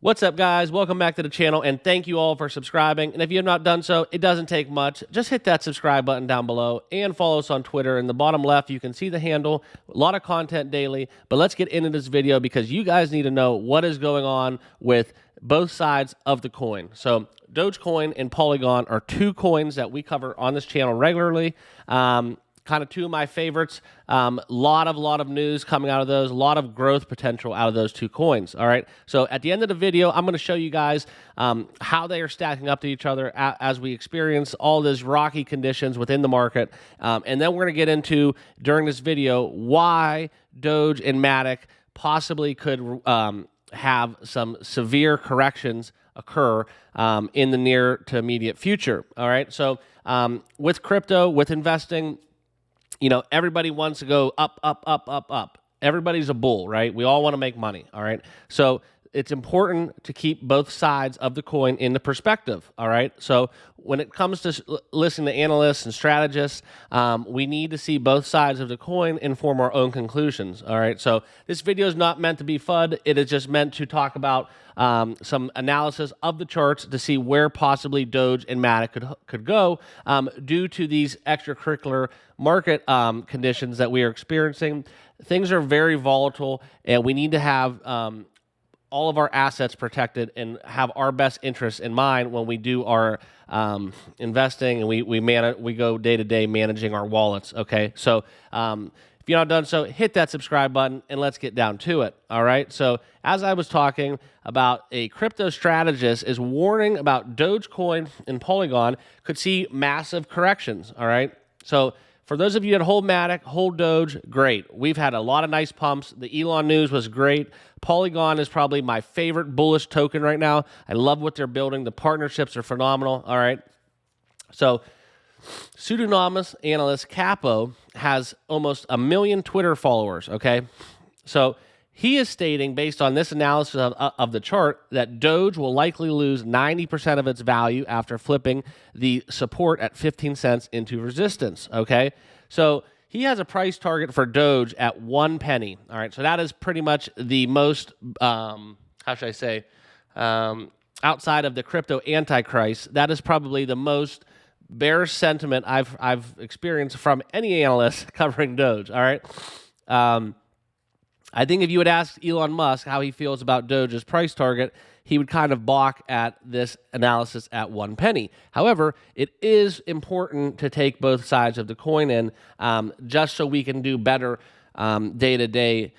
What's up, guys? Welcome back to the channel, and thank you all for subscribing. And if you have not done so, it doesn't take much. Just hit that subscribe button down below and follow us on Twitter. In the bottom left, you can see the handle. A lot of content daily, but let's get into this video because you guys need to know what is going on with both sides of the coin. So Dogecoin and Polygon are two coins that we cover on this channel regularly. Kind of two of my favorites. Lot of news coming out of those. A lot of growth potential out of those two coins. All right. So at the end of the video, I'm going to show you guys how they are stacking up to each other as we experience all these rocky conditions within the market. And then we're going to get into, during this video, why Doge and Matic possibly could have some severe corrections occur in the near to immediate future. All right. So with crypto, with investing, you know, everybody wants to go up, up, up, up, up. Everybody's a bull, right? We all want to make money, all right? So it's important to keep both sides of the coin into perspective, all right? So when it comes to listening to analysts and strategists, we need to see both sides of the coin and form our own conclusions, all right? So this video is not meant to be FUD. It is just meant to talk about some analysis of the charts to see where possibly Doge and Matic could go due to these extracurricular market conditions that we are experiencing. Things are very volatile, and we need to have all of our assets protected and have our best interests in mind when we do our investing and we go day to day managing our wallets. Okay, so if you're not done so, hit that subscribe button and let's get down to it. All right. So as I was talking about, a crypto strategist is warning about Dogecoin and Polygon could see massive corrections. All right. So for those of you that hold Matic, hold Doge, great. We've had a lot of nice pumps. The Elon news was great. Polygon is probably my favorite bullish token right now. I love what they're building. The partnerships are phenomenal. All right. So pseudonymous analyst Capo has almost 1 million Twitter followers. Okay. So he is stating, based on this analysis of the chart, that Doge will likely lose 90% of its value after flipping the support at 15 cents into resistance, okay? So he has a price target for Doge at 1 penny, all right? So that is pretty much the most, how should I say, outside of the crypto antichrist, that is probably the most bearish sentiment I've experienced from any analyst covering Doge, all right? I think if you would ask Elon Musk how he feels about Doge's price target, he would kind of balk at this analysis at 1 penny. However, it is important to take both sides of the coin in just so we can do better day-to-day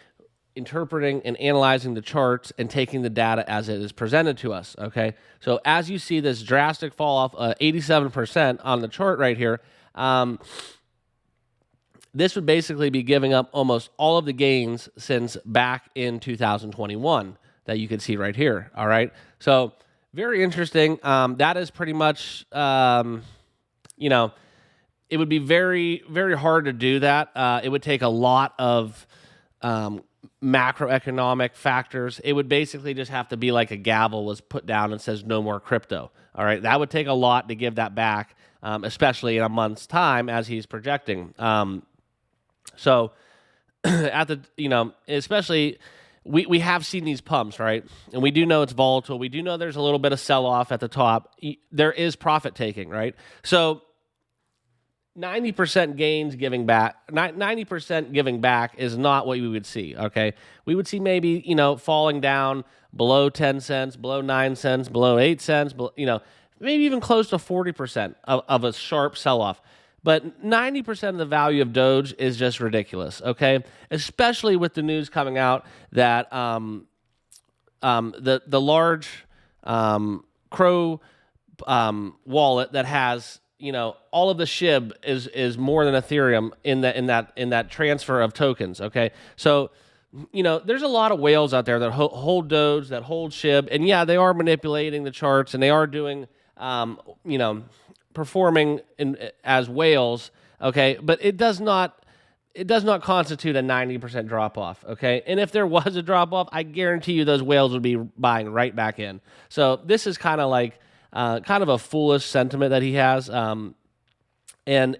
interpreting and analyzing the charts and taking the data as it is presented to us, okay? So as you see this drastic fall off, 87% on the chart right here, this would basically be giving up almost all of the gains since back in 2021 that you can see right here, all right? So very interesting. That is pretty much, you know, it would be very, very hard to do that. It would take a lot of macroeconomic factors. It would basically just have to be like a gavel was put down and says no more crypto, all right? That would take a lot to give that back, especially in a month's time as he's projecting. So at the, you know, especially we have seen these pumps, right? And we do know it's volatile. We do know there's a little bit of sell-off at the top. There is profit taking, right? So 90% gains giving back, 90% giving back is not what we would see, okay? We would see maybe, you know, falling down below 10 cents, below 9 cents, below 8 cents, you know, maybe even close to 40% of a sharp sell-off. But 90% of the value of Doge is just ridiculous, okay? Especially with the news coming out that the large Crow wallet that has, you know, all of the SHIB is more than Ethereum in that transfer of tokens, okay? So, you know, there's a lot of whales out there that hold Doge, that hold SHIB, and yeah, they are manipulating the charts and they are doing, you know, performing as whales, okay, but it does not constitute a 90% drop off, okay? And if there was a drop off, I guarantee you those whales would be buying right back in. So this is kind of like kind of a foolish sentiment that he has, and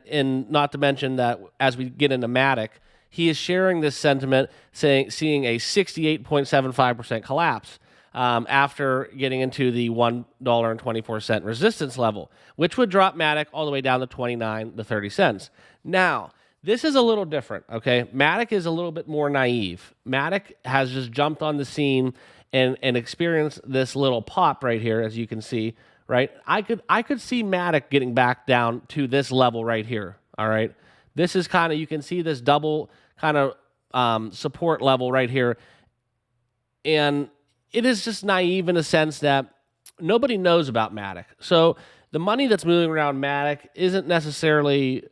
not to mention that as we get into Matic, he is sharing this sentiment, seeing a 68.75% collapse. after getting into the $1.24 resistance level, which would drop Matic all the way down to 29 to 30 cents. Now, this is a little different, okay? Matic is a little bit more naive. Matic has just jumped on the scene and experienced this little pop right here, as you can see, right? I could see Matic getting back down to this level right here, all right? This is kind of, you can see this double kind of support level right here. And it is just naive in a sense that nobody knows about Matic. So the money that's moving around Matic isn't necessarily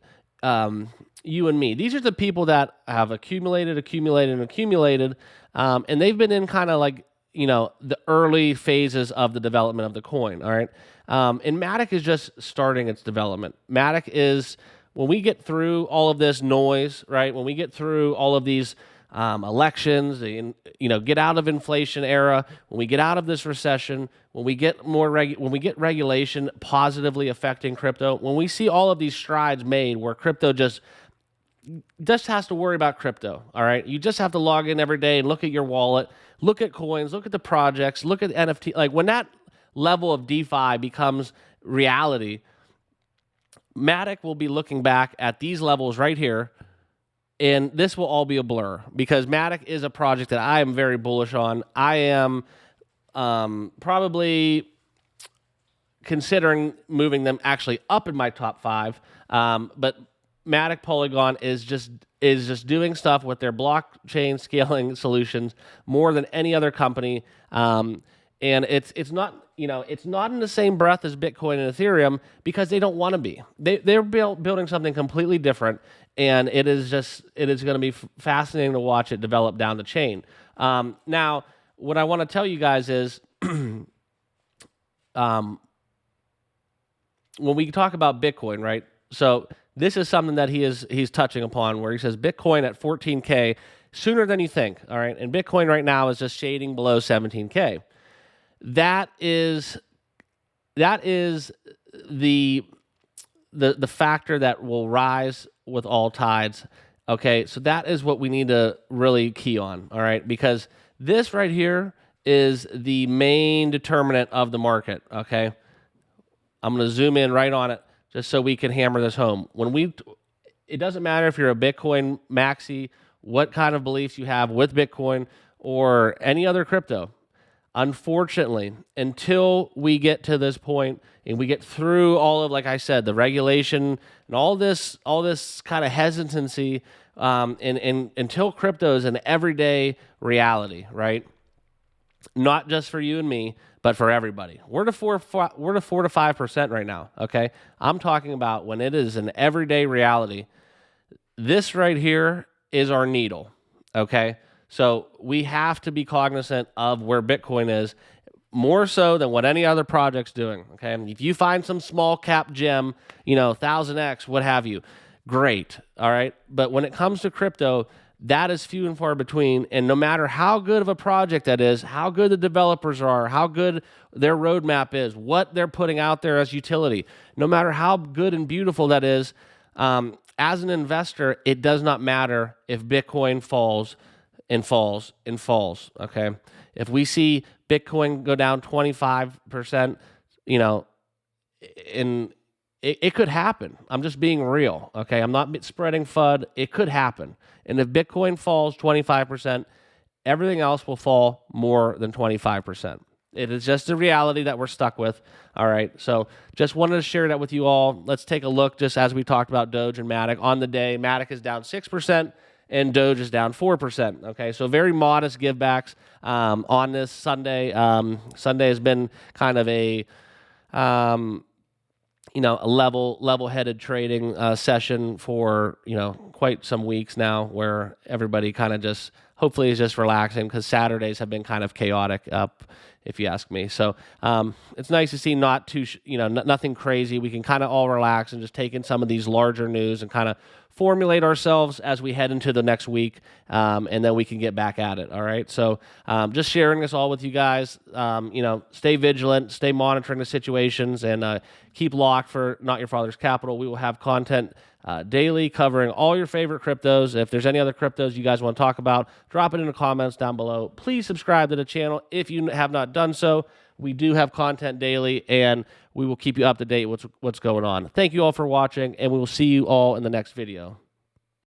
you and me. These are the people that have accumulated, and they've been in kind of like, you know, the early phases of the development of the coin, all right? And Matic is just starting its development. Matic is, when we get through all of this noise, right, when we get through all of these elections, you know, get out of inflation era, when we get out of this recession, when we get more when we get regulation positively affecting crypto, when we see all of these strides made where crypto just has to worry about crypto, all right? You just have to log in every day and look at your wallet, look at coins, look at the projects, look at NFT. Like when that level of DeFi becomes reality, Matic will be looking back at these levels right here, and this will all be a blur because Matic is a project that I am very bullish on. I am probably considering moving them actually up in my top 5, but Matic Polygon is just doing stuff with their blockchain scaling solutions more than any other company, and it's not, you know, it's not in the same breath as Bitcoin and Ethereum because they don't want to be. They're building something completely different, and it is going to be fascinating to watch it develop down the chain. Now, what I want to tell you guys is, when we talk about Bitcoin, right? So this is something that he's touching upon where he says Bitcoin at 14K sooner than you think, all right? And Bitcoin right now is just shading below 17K. That is the factor that will rise with all tides, okay? So that is what we need to really key on, all right? Because this right here is the main determinant of the market, okay? I'm going to zoom in right on it just so we can hammer this home. It doesn't matter if you're a Bitcoin maxi, what kind of beliefs you have with Bitcoin or any other crypto. Unfortunately, until we get to this point and we get through all of, like I said, the regulation and all this kind of hesitancy, and until crypto is an everyday reality, right? Not just for you and me, but for everybody. We're to 4 to 5% right now, okay? I'm talking about when it is an everyday reality. This right here is our needle, okay? So we have to be cognizant of where Bitcoin is, more so than what any other project's doing, okay? If you find some small cap gem, you know, 1000x, what have you, great, all right? But when it comes to crypto, that is few and far between, and no matter how good of a project that is, how good the developers are, how good their roadmap is, what they're putting out there as utility, no matter how good and beautiful that is, as an investor, it does not matter if Bitcoin falls and falls and falls, okay? If we see Bitcoin go down 25%, you know, it could happen. I'm just being real, okay? I'm not spreading FUD. It could happen. And if Bitcoin falls 25%, everything else will fall more than 25%. It is just a reality that we're stuck with, all right? So just wanted to share that with you all. Let's take a look, just as we talked about Doge and Matic. On the day, Matic is down 6%, and Doge is down 4%, okay? So very modest givebacks on this Sunday. Sunday has been kind of a you know, a level-headed trading session for, you know, quite some weeks now, where everybody kind of just hopefully is just relaxing, because Saturdays have been kind of chaotic, if you ask me. So it's nice to see not too, nothing crazy. We can kind of all relax and just take in some of these larger news and kind of formulate ourselves as we head into the next week, and then we can get back at it. All right. So just sharing this all with you guys. Stay vigilant, stay monitoring the situations, and keep locked for Not Your Father's Capital. We will have content daily, covering all your favorite cryptos. If there's any other cryptos you guys want to talk about, drop it in the comments down below. Please subscribe to the channel if you have not done so. We do have content daily, and we will keep you up to date with what's going on. Thank you all for watching, and we will see you all in the next video.